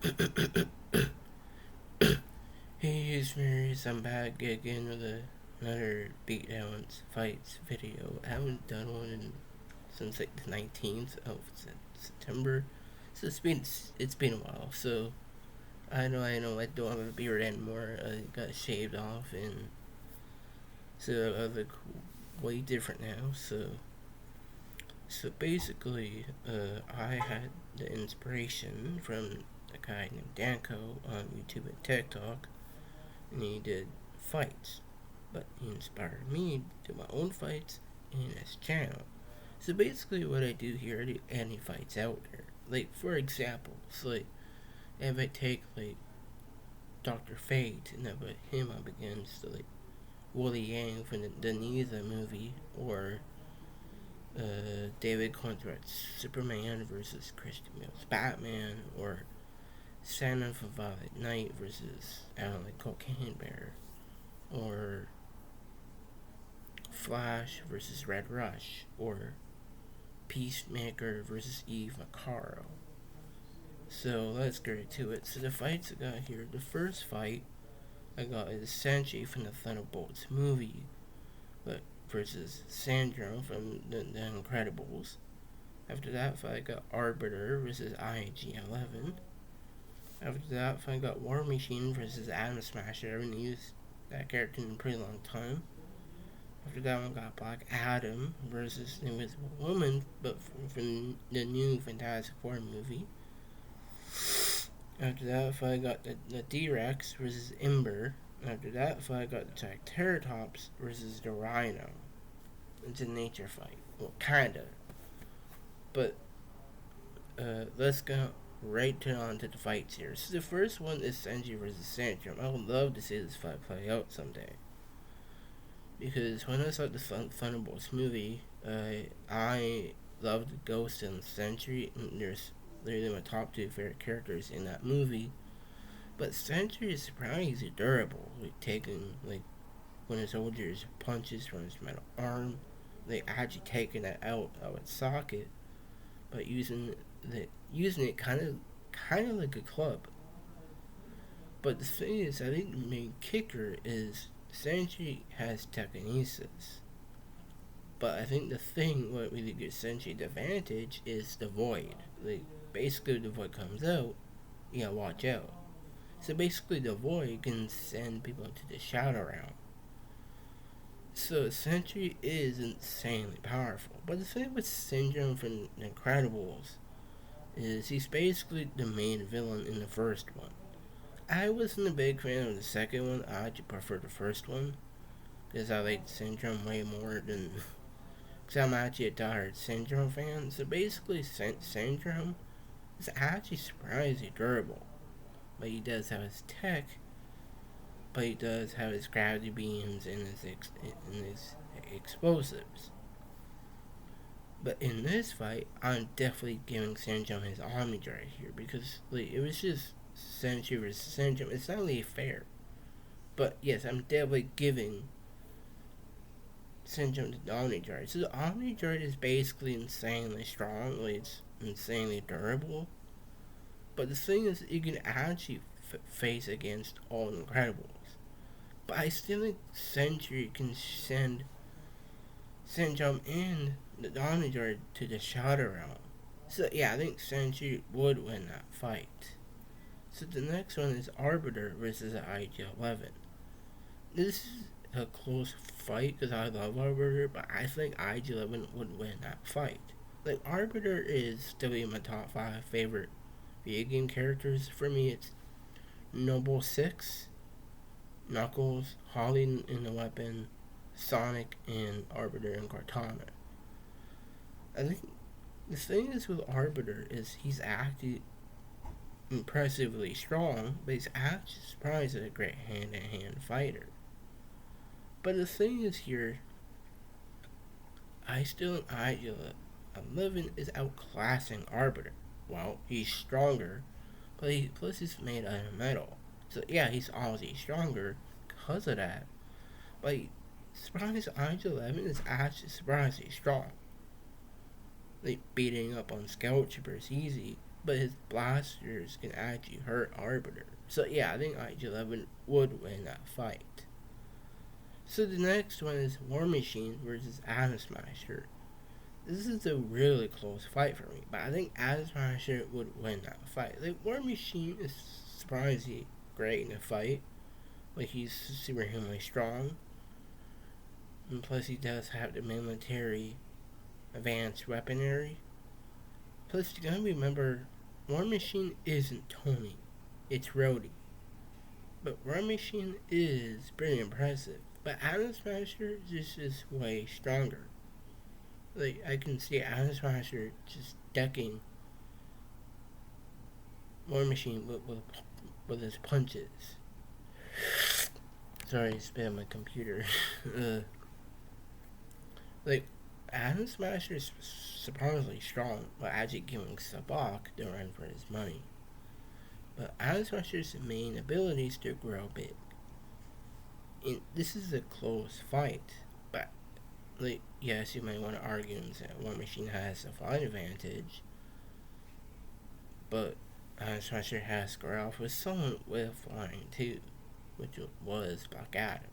Hey, it's Marius. I'm back again with another beatdowns fights video. I haven't done one since like the 19th of September, so it's been a while. So I know I don't have a beard anymore. I got shaved off, and so I look way different now. So basically, I had the inspiration from a guy named Danko on YouTube and TikTok, and he did fights. But he inspired me to do my own fights in his channel. So basically, what I do here, I do any fights out there. Like for example, so like if I take like Doctor Fate and I put him up against like Willie Yang from the Nisa movie, or David Contract's Superman versus Christian Bale's Batman, or Santa from Violet Night versus Alan Cocaine Bear, or Flash versus Red Rush, or Peacemaker versus Eve Macaro. So let's get right to it. So the fights I got here, the first fight I got is Sanji from the Thunderbolts movie, but versus Sandro from the Incredibles. After that fight I got Arbiter versus IG-11. After that fight I got War Machine versus Atom Smasher. I haven't used that character in a pretty long time. After that one got Black Adam versus the Invisible Woman, but from the new Fantastic Four movie. After that fight, I got the D-Rex versus Ember. After that fight, I got the Triceratops versus the Rhino. It's a nature fight. Well, kinda. But let's go on to the fights here. So the first one is Senji versus Sandrum. I would love to see this fight play out someday. Because when I saw the Thunderbolts movie, I loved Ghost and Sentry, and there's literally my top two favorite characters in that movie. But Sentry is surprisingly durable, like taking like when a soldier's punches from his metal arm, they actually taking that out of its socket, but using it kind of like a club. But the thing is, I think the main kicker is Sentry has telekinesis. But I think the thing what really gives Sentry the advantage is the void. Like basically the void comes out, you gotta watch out. So basically the void can send people into the shadow realm. So Sentry is insanely powerful. But the thing with Syndrome from The Incredibles is he's basically the main villain in the first one. I wasn't a big fan of the second one. I actually prefer the first one because I like Syndrome way more than. Because I'm actually a diehard Syndrome fan. So basically, Syndrome is actually surprisingly durable. But he does have his tech, but he does have his gravity beams and his explosives. But in this fight, I'm definitely giving Syndrome his Omni Drive here because like, it was just Sentry versus Syndrome. It's not really fair. But yes, I'm definitely giving Syndrome the Omni Drive. So the Omni Drive is basically insanely strong. Like, it's insanely durable. But the thing is, you can actually face against all Incredibles. But I still think Sentry can send Syndrome and the Omni Drive to the Shadow Realm. So yeah, I think Sentry would win that fight. So the next one is Arbiter versus IG-11. This is a close fight because I love Arbiter, but I think IG-11 would win that fight. Like Arbiter is still in my top 5 favorite video game characters. For me, it's Noble 6, Knuckles, Holly in the Weapon, Sonic, and Arbiter and Cortana. I think the thing is with Arbiter is he's actually impressively strong, but he's actually surprised a great hand-to-hand fighter. But the thing is here, I still Idula 11 is outclassing Arbiter. Well, he's stronger, but plus he's made out of metal. So yeah, he's obviously stronger because of that. But surprised IG-11 is actually surprisingly strong. Like beating up on Scout Troopers easy. but his blasters can actually hurt Arbiter. So yeah, I think IG-11 would win that fight. So the next one is War Machine versus Atom Smasher. This is a really close fight for me, but I think Atom Smasher would win that fight. Like, War Machine is surprisingly great in a fight. Like, he's superhumanly strong. And plus, he does have the military advanced weaponry. Plus, you gotta remember, War Machine isn't Tony, it's Rhodey. But War Machine is pretty impressive. But Atom Smasher is way stronger. Like, I can see Atom Smasher just decking War Machine with his punches. Sorry, I spit on my computer. Like, Atom Smasher is surprisingly strong, but actually giving Sabak the run for his money. But Atom Smasher's main ability is to grow big. And this is a close fight, but like, yes, you might want to argue that War Machine has a flight advantage, but Atom Smasher has square off with someone with flying too, which was Black Adam.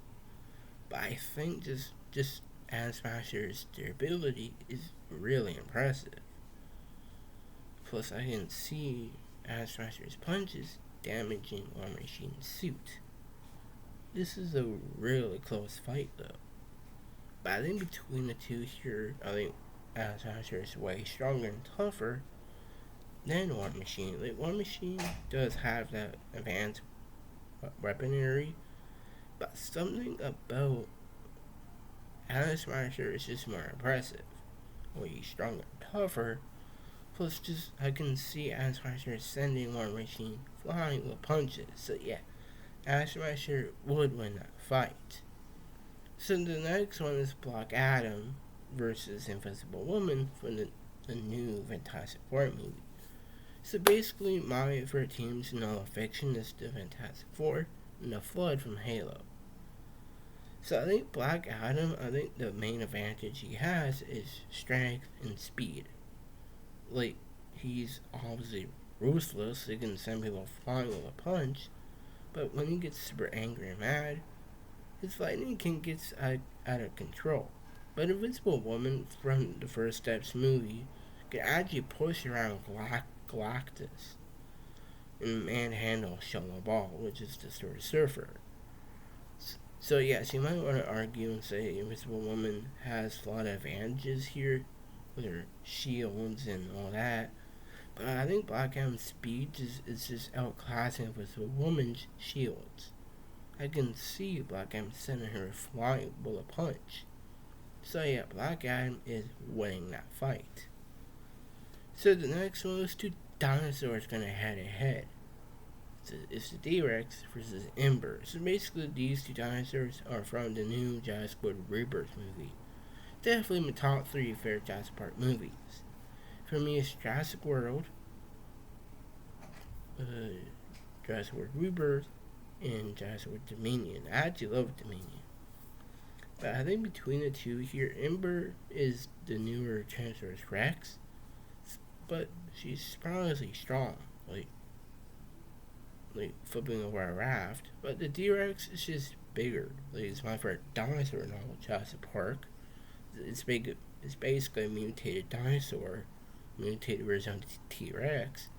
But I think just Atom Smasher's durability is really impressive. Plus, I can see Atom Smasher's punches damaging War Machine's suit. This is a really close fight, though. But I think between the two here, I think Atom Smasher is way stronger and tougher than War Machine. Like, War Machine does have that advanced weaponry, but something about Atom Smasher is just more impressive. Well, he's stronger and tougher. Plus, just I can see Atom Smasher sending War Machine flying with punches. So yeah, Atom Smasher would win that fight. So the next one is Black Adam versus Invisible Woman for the new Fantastic Four movie. So basically, my favorite teams in all of fiction is the Fantastic Four and the Flood from Halo. So I think Black Adam, I think the main advantage he has is strength and speed. Like, he's obviously ruthless, he can send people flying with a punch, but when he gets super angry and mad, his lightning can get out of control. But Invisible Woman from the First Steps movie can actually push around Galactus and manhandle Shella Ball, which is the Sword Surfer. So yes, you might want to argue and say Invisible Woman has a lot of advantages here with her shields and all that. But I think Black Adam's speed is just outclassing Invisible Woman's shields. I can see Black Adam sending her flying with a punch. So yeah, Black Adam is winning that fight. So the next one is two dinosaurs gonna head to head. It's the T-Rex versus Ember. So basically, these two dinosaurs are from the new Jurassic World Rebirth movie. Definitely my top 3 favorite Jurassic Park movies. For me, it's Jurassic World, Jurassic World Rebirth, and Jurassic World Dominion. I actually love Dominion. But I think between the two here, Ember is the newer Tyrannosaurus Rex, but she's surprisingly strong, like flipping over a raft. But the T-Rex is just bigger. Like, it's my favorite dinosaur in all Jurassic Park. It's big. It's basically a mutated dinosaur, mutated version of the T-Rex.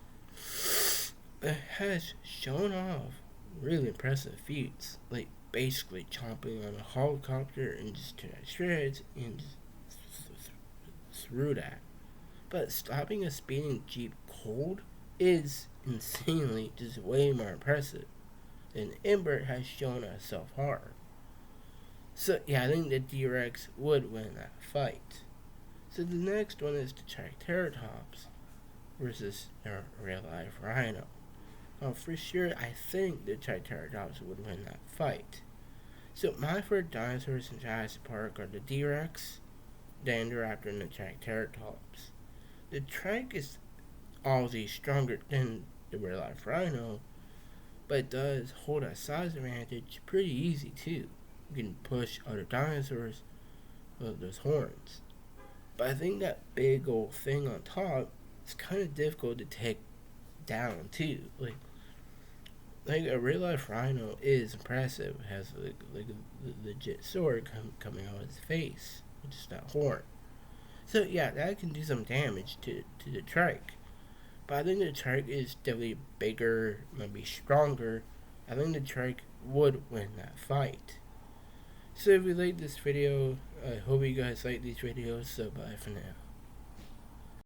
But it has shown off really impressive feats, like basically chomping on a helicopter and just to that shreds and just through that. But stopping a speeding Jeep cold is insanely just way more impressive than Ember has shown us so far. So yeah, I think the T-Rex would win that fight. So the next one is the Triceratops versus the real life rhino. For sure, I think the Triceratops would win that fight. So my favorite dinosaurs in Jurassic Park are the T-Rex, the Indoraptor, and the Triceratops. The Trike is obviously stronger than the real life rhino, but it does hold a size advantage pretty easy too. You can push other dinosaurs with those horns. But I think that big old thing on top is kind of difficult to take down too. Like a real life rhino is impressive. It has like a legit sword coming out of its face, just that horn. So yeah, that can do some damage to the trike. But I think the trike is definitely bigger, maybe stronger. I think the trike would win that fight. So if you like this video, I hope you guys like these videos. So bye for now.